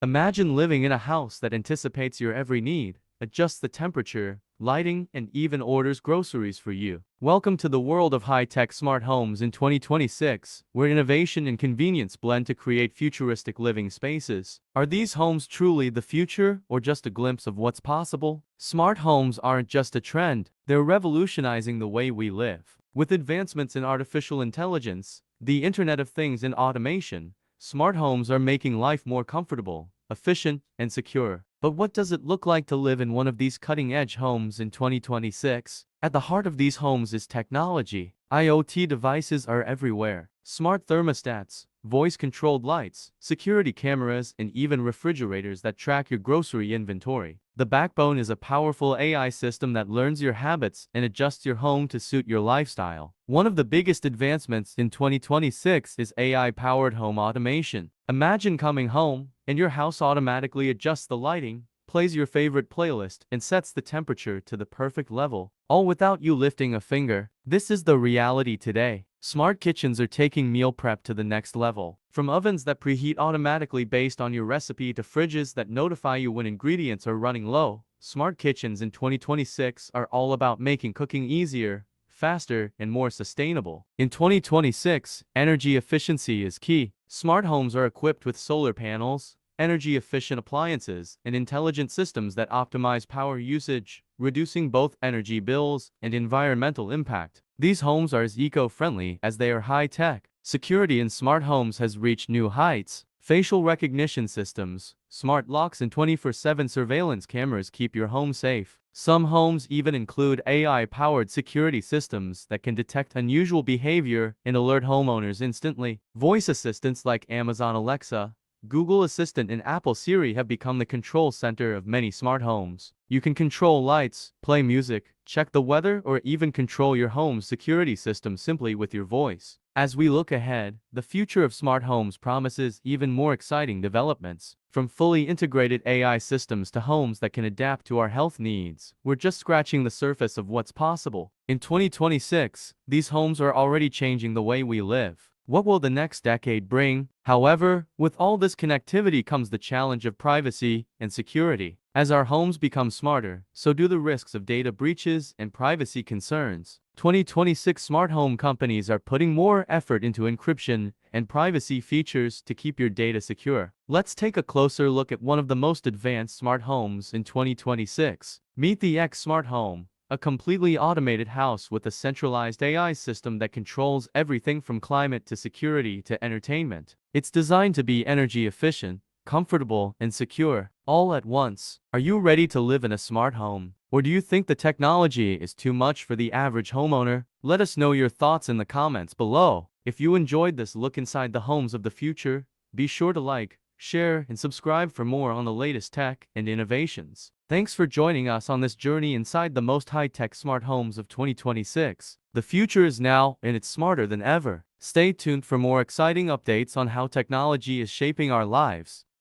Imagine living in a house that anticipates your every need, adjusts the temperature, lighting, and even orders groceries for you. Welcome to the world of high-tech smart homes in 2026, where innovation and convenience blend to create futuristic living spaces. Are these homes truly the future, or just a glimpse of what's possible? Smart homes aren't just a trend, they're revolutionizing the way we live. With advancements in artificial intelligence, the Internet of Things, and automation, smart homes are making life more comfortable, efficient, and secure. But what does it look like to live in one of these cutting-edge homes in 2026? At the heart of these homes is technology. IoT devices are everywhere. Smart thermostats, voice-controlled lights, security cameras, and even refrigerators that track your grocery inventory. The backbone is a powerful AI system that learns your habits and adjusts your home to suit your lifestyle. One of the biggest advancements in 2026 is AI-powered home automation. Imagine coming home, and your house automatically adjusts the lighting, plays your favorite playlist, and sets the temperature to the perfect level, all without you lifting a finger. This is the reality today. Smart kitchens are taking meal prep to the next level. From ovens that preheat automatically based on your recipe to fridges that notify you when ingredients are running low, smart kitchens in 2026 are all about making cooking easier, faster, and more sustainable. In 2026, energy efficiency is key. Smart homes are equipped with solar panels, energy-efficient appliances, and intelligent systems that optimize power usage, reducing both energy bills and environmental impact. These homes are as eco-friendly as they are high-tech. Security in smart homes has reached new heights. Facial recognition systems, smart locks, and 24/7 surveillance cameras keep your home safe. Some homes even include AI-powered security systems that can detect unusual behavior and alert homeowners instantly. Voice assistants like Amazon Alexa, Google Assistant, and Apple Siri have become the control center of many smart homes. You can control lights, play music, check the weather, or even control your home's security system simply with your voice. As we look ahead, the future of smart homes promises even more exciting developments. From fully integrated AI systems to homes that can adapt to our health needs, we're just scratching the surface of what's possible. In 2026, these homes are already changing the way we live. What will the next decade bring? However, with all this connectivity comes the challenge of privacy and security. As our homes become smarter, so do the risks of data breaches and privacy concerns. 2026 smart home companies are putting more effort into encryption and privacy features to keep your data secure. Let's take a closer look at one of the most advanced smart homes in 2026. Meet the X Smart Home, a completely automated house with a centralized AI system that controls everything from climate to security to entertainment. It's designed to be energy efficient, comfortable, and secure, all at once. Are you ready to live in a smart home? Or do you think the technology is too much for the average homeowner? Let us know your thoughts in the comments below. If you enjoyed this look inside the homes of the future, be sure to like, share, and subscribe for more on the latest tech and innovations. Thanks for joining us on this journey inside the most high-tech smart homes of 2026. The future is now, and it's smarter than ever. Stay tuned for more exciting updates on how technology is shaping our lives.